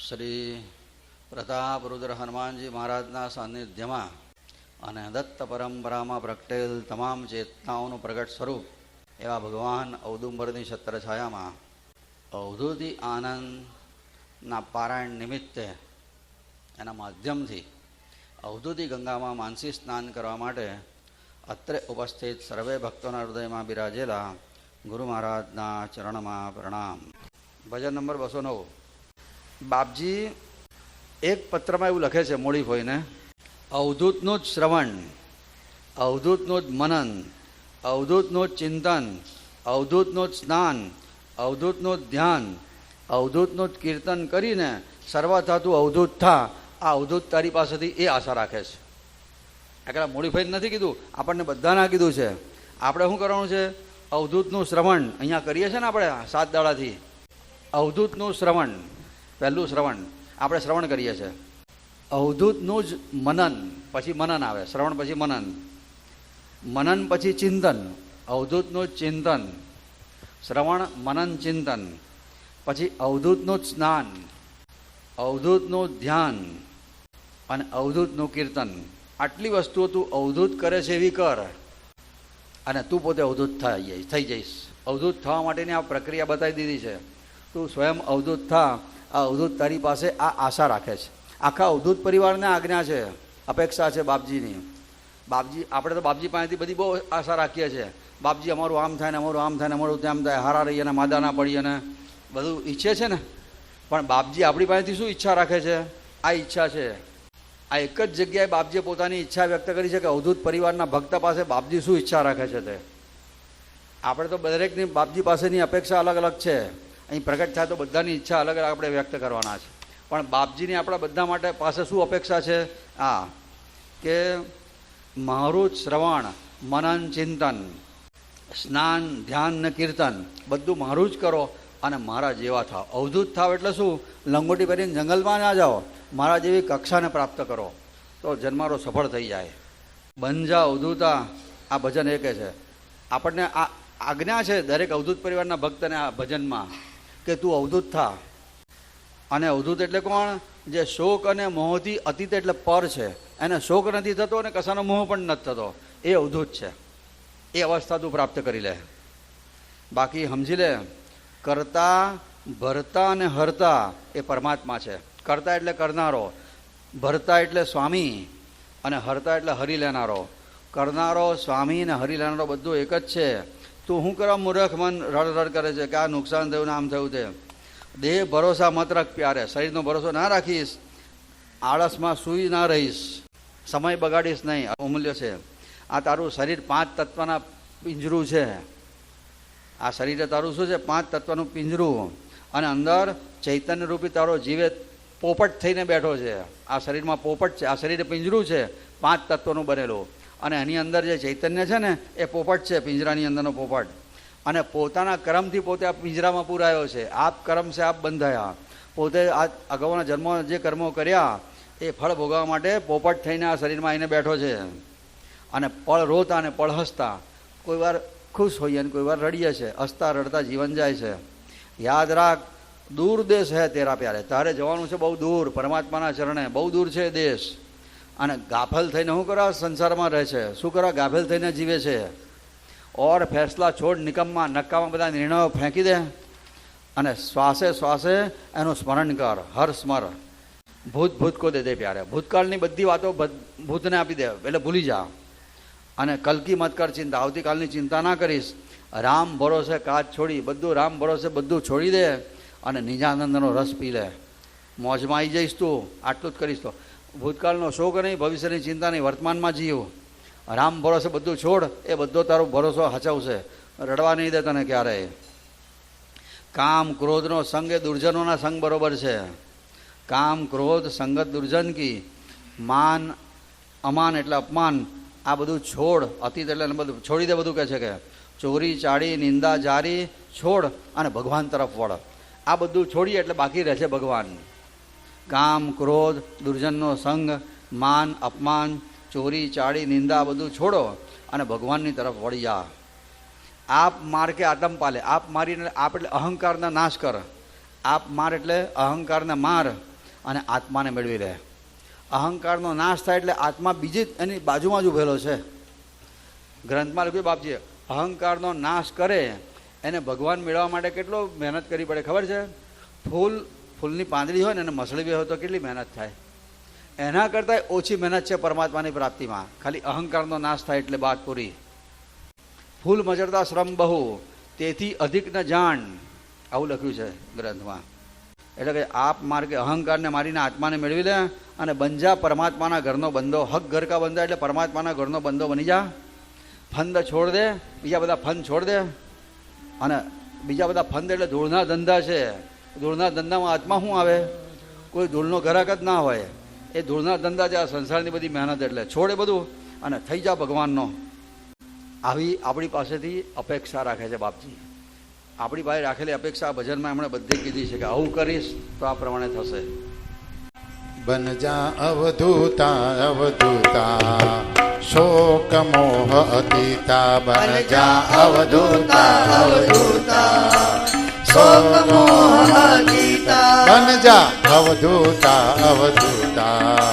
શ્રી પ્રતાપરુદ્ર હનુમાનજી મહારાજના સાનિધ્યમાં અને દત્ત પરંપરામાં પ્રગટેલ તમામ ચેતનાઓનું પ્રગટ સ્વરૂપ એવા ભગવાન ઔદુંબરની છત્રછાયામાં અવધૂતિ આનંદના પારાયણ નિમિત્તે એના માધ્યમથી અવધૂતિ ગંગામાં માનસી સ્નાન કરવા માટે અત્રે ઉપસ્થિત સર્વે ભક્તોના હૃદયમાં બિરાજેલા ગુરુ મહારાજના ચરણમાં પ્રણામ. ભજન નંબર 209. બાપજી એક પત્રમાં એવું લખે છે મોડી ફોઈને, અવધૂતનું જ શ્રવણ, અવધૂતનું જ મનન, અવધૂતનું જ ચિંતન, અવધૂતનું જ સ્નાન, અવધૂતનું જ ધ્યાન, અવધૂતનું જ કીર્તન કરીને સર્વથા તું અવધૂત થા. આ અવધૂત તારી પાસેથી એ આશા રાખે છે. એકલા મોડી ફોઈને નથી કીધું, આપણને બધાને કીધું છે. આપણે શું કરવાનું છે? અવધૂતનું શ્રવણ અહીંયા કરીએ છીએ ને આપણે 7 દાડાથી. અવધૂતનું શ્રવણ, પહેલું શ્રવણ આપણે શ્રવણ કરીએ છીએ. અવધૂતનું જ મનન, પછી મનન આવે. શ્રવણ પછી મનન, મનન પછી ચિંતન. અવધૂતનું જ ચિંતન, શ્રવણ મનન ચિંતન, પછી અવધૂતનું જ સ્નાન, અવધૂતનું ધ્યાન અને અવધૂતનું કીર્તન. આટલી વસ્તુઓ તું અવધૂત કરે છે એવી કર અને તું પોતે અવધૂત થઈ જઈશ. અવધૂત થવા માટેની આ પ્રક્રિયા બતાવી દીધી છે. તું સ્વયં અવધૂત થા. આ અવધૂત તારી પાસે આ આશા રાખે છે. આખા અવધૂત પરિવારને આજ્ઞા છે, અપેક્ષા છે બાપજીની. બાપજી, આપણે તો બાપજી પાસેથી બધી બહુ આશા રાખીએ છીએ. બાપજી અમારું આમ થાય ને અમારું આમ થાય ને અમારું તેમ થાય, હારા રહીએ ને માદા ના પડીએ ને બધું ઈચ્છે છે ને. પણ બાપજી આપણી પાસેથી શું ઈચ્છા રાખે છે? આ ઈચ્છા છે. આ એક જ જગ્યાએ બાપજીએ પોતાની ઈચ્છા વ્યક્ત કરી છે કે અવધૂત પરિવારના ભક્ત પાસે બાપજી શું ઈચ્છા રાખે છે તે. આપણે તો દરેકની બાપજી પાસેની અપેક્ષા અલગ અલગ છે. અહીં પ્રગટ થાય તો બધાની ઈચ્છા અલગ અલગ આપણે વ્યક્ત કરવાના છે. પણ બાપજીની આપણા બધા માટે પાસે શું અપેક્ષા છે? આ કે મારું જ શ્રવણ મનન ચિંતન સ્નાન ધ્યાન ને કીર્તન બધું મારું જ કરો અને મારા જેવા થાવ. અવધૂત થાવ એટલે શું? લંગોટી પહેરીને જંગલમાં ના જાઓ, મારા જેવી કક્ષાને પ્રાપ્ત કરો તો જન્મારો સફળ થઈ જાય. બંજા અવધૂતા, આ ભજન એ કહે છે. આપણને આ આજ્ઞા છે દરેક અવધૂત પરિવારના ભક્તને આ ભજનમાં કે તું અવધૂત થા. અને અવધૂત એટલે કોણ? જે શોક અને મોહથી અતીત એટલે પર છે. એને શોક નથી થતો અને કશાનો મોહ પણ નથી થતો, એ અવધૂત છે. એ અવસ્થા તું પ્રાપ્ત કરી લે. બાકી સમજી લે, કરતા ભરતા અને હરતા એ પરમાત્મા છે. કરતા એટલે કરનારો, ભરતા એટલે સ્વામી અને હરતા એટલે હરી લેનારો. કરનારો, સ્વામી અને હરી લેનારો બધું એક જ છે. તું શું કરવા મૂર્ખ મન રડ કરે છે કે આ નુકસાન થયું ને આમ થયું તે? દેહ ભરોસા મત રાખ પ્યારે. શરીરનો ભરોસો ના રાખીશ, આળસમાં સૂઈ ના રહીશ, સમય બગાડીશ નહીં. અમૂલ્ય છે. આ તારું શરીર 5 તત્વના પિંજરું છે. આ શરીરે તારું શું છે? 5 તત્વનું પિંજરું. અને અંદર ચૈતન્ય રૂપી તારો જીવે પોપટ થઈને બેઠો છે. આ શરીરમાં પોપટ છે. આ શરીરે પિંજરું છે 5 તત્વનું બનેલું. અને એની અંદર જે ચૈતન્ય છે ને એ પોપટ છે, પિંજરાની અંદરનો પોપટ. અને પોતાના કર્મથી પોતે આ પિંજરામાં પૂરાયો છે. આપ કર્મ છે આપ બંધાયા. પોતે આ અગાઉના જન્મો જે કર્મો કર્યા એ ફળ ભોગવવા માટે પોપટ થઈને આ શરીરમાં આવીને બેઠો છે. અને પળ રોતા અને પળ હસતા, કોઈ વાર ખુશ હોઈએ અને કોઈ વાર રડીએ છે. હસતા રડતા જીવન જાય છે. યાદ રાખ, દૂર દેશ હે તેરા પ્યારે. તારે જવાનું છે બહુ દૂર, પરમાત્માના ચરણે. બહુ દૂર છે દેશ. અને ગાફેલ થઈને શું કરવા સંસારમાં રહે છે? શું કરવા ગાફેલ થઈને જીવે છે? ઓર ફેસલા છોડ, નિકમમાં નક્કામાં બધા નિર્ણયો ફેંકી દે અને શ્વાસે શ્વાસે એનું સ્મરણ કર. હર સ્મર ભૂત ભૂત કો દે દે પ્યારે. ભૂતકાળની બધી વાતો ભૂતને આપી દે એટલે ભૂલી જા. અને કલકી મત કર ચિંતા. આવતીકાલની ચિંતા ના કરીશ. રામ ભરોસે કાચ છોડી, બધું રામ ભરોસે બધું છોડી દે અને નિજાનંદનો રસ પી લે. મોજમાં આવી જઈશ તું. આટલું જ કરીશ તો. ભૂતકાળનો શોક નહીં, ભવિષ્યની ચિંતા નહીં, વર્તમાનમાં જીવ. રામ ભરોસે બધું છોડ, એ બધો તારો ભરોસો હચાવશે. રડવા નહીં દે તને ક્યારેય. કામ ક્રોધનો સંગ એ દુર્જનોના સંગ બરોબર છે. કામ ક્રોધ સંગત દુર્જન કી. માન અમાન એટલે અપમાન, આ બધું છોડ. અતીત એટલે બધું છોડી દે. બધું કહે છે કે ચોરી ચાડી નિંદા જારી છોડ અને ભગવાન તરફ વળ. આ બધું છોડીએ એટલે બાકી રહે છે ભગવાન. કામ ક્રોધ દુર્જનનો સંગ, માન અપમાન ચોરી ચાડી નિંદા બધું છોડો અને ભગવાનની તરફ વળી જા. આપ માર કે આતમ પાલે. આપ મારીને આપ એટલે અહંકારના નાશ કર. આપ માર એટલે અહંકારને માર અને આત્માને મેળવી લે. અહંકારનો નાશ થાય એટલે આત્મા બીજી એની બાજુમાં જ ઉભેલો છે. ગ્રંથમાં લખ્યું બાપજી, અહંકારનો નાશ કરે એને ભગવાન મેળવવા માટે કેટલો મહેનત કરવી પડે ખબર છે? ફૂલની પાંદડી હોય ને એને મસળવી હોય તો કેટલી મહેનત થાય, એના કરતાં ઓછી મહેનત છે પરમાત્માની પ્રાપ્તિમાં. ખાલી અહંકારનો નાશ થાય એટલે વાત પૂરી. ફૂલ મચડતા શ્રમ બહુ, તેથી અધિક ન જાણ, આવું લખ્યું છે ગ્રંથમાં. એટલે કે આપ માર્ગે અહંકારને મારીને આત્માને મેળવી લે અને બંજા પરમાત્માના ઘરનો બંધો. હક ઘર કા બંધા એટલે પરમાત્માના ઘરનો બંધો બની જા. ફંદ છોડ દે, બીજા બધા ફંદ છોડ દે. અને બીજા બધા ફંદ એટલે ધૂળના ધંધા છે. ધૂળના ધંધામાં આત્મા શું આવે? કોઈ ધૂળનો ઘરાક જ ના હોય. એ ધૂળના ધંધા છે આ સંસારની બધી મહેનત. એટલે છોડે બધું અને થઈ જા ભગવાનનો. આવી આપણી પાસેથી અપેક્ષા રાખે છે બાપજી. આપણી પાસે રાખેલી અપેક્ષા ભજનમાં એમણે બધી કીધી છે કે આવું કરીશ તો આ પ્રમાણે થશે. બનજા અવધૂતા અવધૂતા શોક મોહ અતીતા. બનજા અવધૂતા અવધૂતા શોક મોહ અતીતા. બનજા અવધૂતા અવધૂતા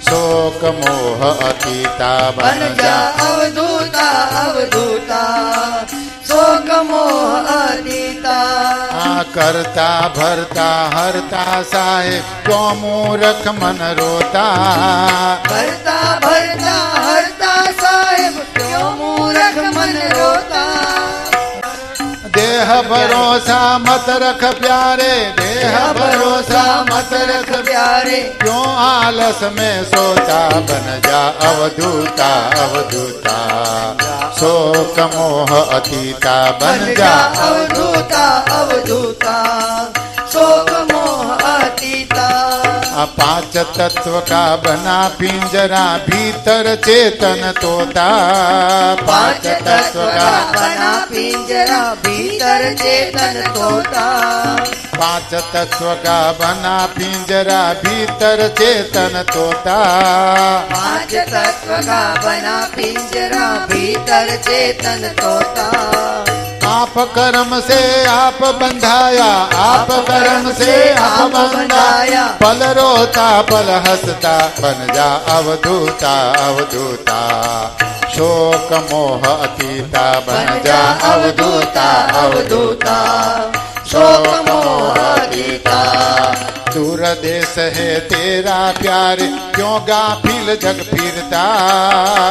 શોક મોહ અતીતા. બનજા અવધૂતા અવધૂતા શોક મોહ અતીતા. આ કરતા ભરતા હરતા સાહેબ તો મૂરખ મન રોતા. ભરતા ભરતા હરતા સાહેબ ક્યો મૂરખ મન રોતા. દેહ ભરોસા મત રખ પ્યારે. દેહ ભરોસા મત રખ પ્યારે. क्यों आलस में सोता. बन जा अवधूता अवधूता शोक मोह अतीता. बन जा અવધૂતા અવધૂતા શોક મોહ અતીતા. आ पांच तत्व का बना पिंजरा भीतर चेतन तोता. પાંચ તત્વ કા બના પિંજરા ભીતર ચેતન તોતા. पांच तत्व का बना पिंजरा भीतर चेतन तोता. પાંચ તત્વ કા બના પિંજરા ભીતર ચેતન તોતા. आप कर्म से आप बंधाया. आप कर्म से आप बंधाया. पल रोता पल हंसता. बन जा अवधूता अवधूता शोक मोह अतीता. बन जा अवधूता अवधूता शोक मोह अतीता. दूर देश है तेरा प्यारे क्यों गाफिल जग फिरता.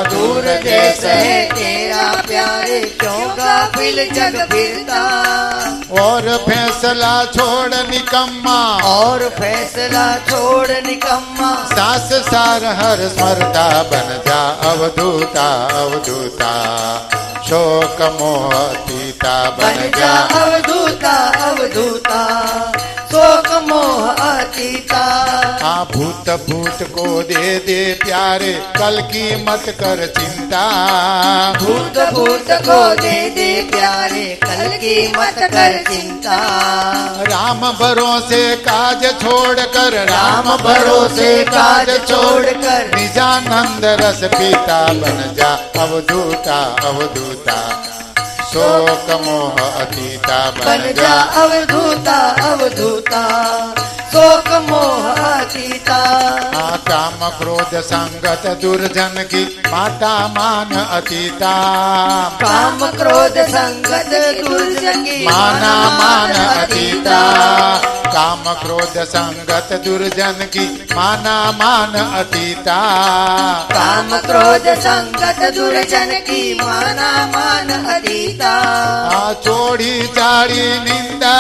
दूर देश है तेरा प्यारे क्यों गाफिल जग फिरता. और फैसला छोड़ निकम्मा. और फैसला छोड़ निकम्मा. सास सार हर स्मरता. बन जा अवधूता अवधूता शोक मोह अतीता. बन जा अवधूता अवधूता शोक मोह अतीता. आ भूत भूत को दे दे प्यारे कल की मत कर चिंता. भूत भूत को दे दे प्यारे कल की मत कर चिंता. राम भरोसे काज छोड़ कर. राम भरोसे काज छोड़ कर. निजानंद रस पीता. बन जा अवधूता अवधूता शोक मोह अतीता. बन जा अवधूता अवधूता शोक मोह अतीता. आ काम क्रोध संगत दुर्जन की माता मान अतीता. काम क्रोध संगत दुर्जन की माना मान अतीता. काम क्रोध संगत दुर्जन की माना मान अतीता. काम क्रोध संगत दुर्जन की माना मान अतीता. आ चोरी चाड़ी निंदा.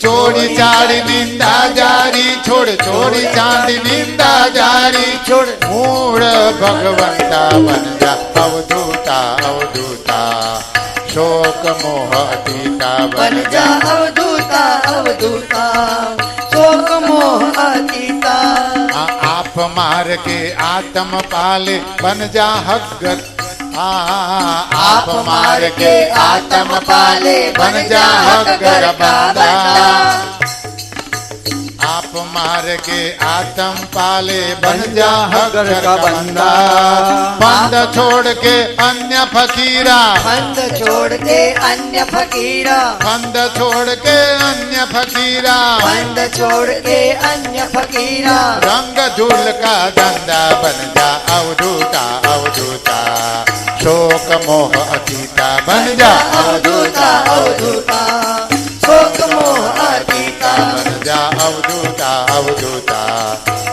चोरी चाड़ी निंदा जारी छोड़. चोरी चाड़ी निंदा जारी छोड़. मूળ ભગવંતા. બન જા અવધૂતા અવધૂતા શોક મોહ અતીતા. बन जा अवधूता अवधूता शोक मोह अतीता. आप मार के आत्म पाले. बन जा हक. आप मार के आत्म पाले. बन जा हक बांधा. आप मार के आतम पाले बन जा हगर का बंदा। पंद छोड़ के अन्य फकीरा फंद छोड़ के अन्य फकीरा फंद छोड़ के अन्य फकीरा फंद छोड़ के अन्य फकीरा रंग झूल का धंधा बन जा अवधूता अवधूता शोक मोह अतीता बन जा अवधूता अवधूता शोक मोह अतीता बन जा अवधूता अवधूता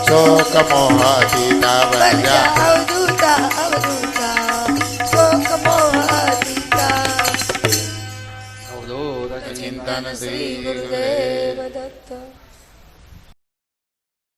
शोक मोह अतीता बन बन जा जा अवधूता अवधूता शोक मोह अतीता। अवधूत चिंतन श्री गुरुदेव दत्त।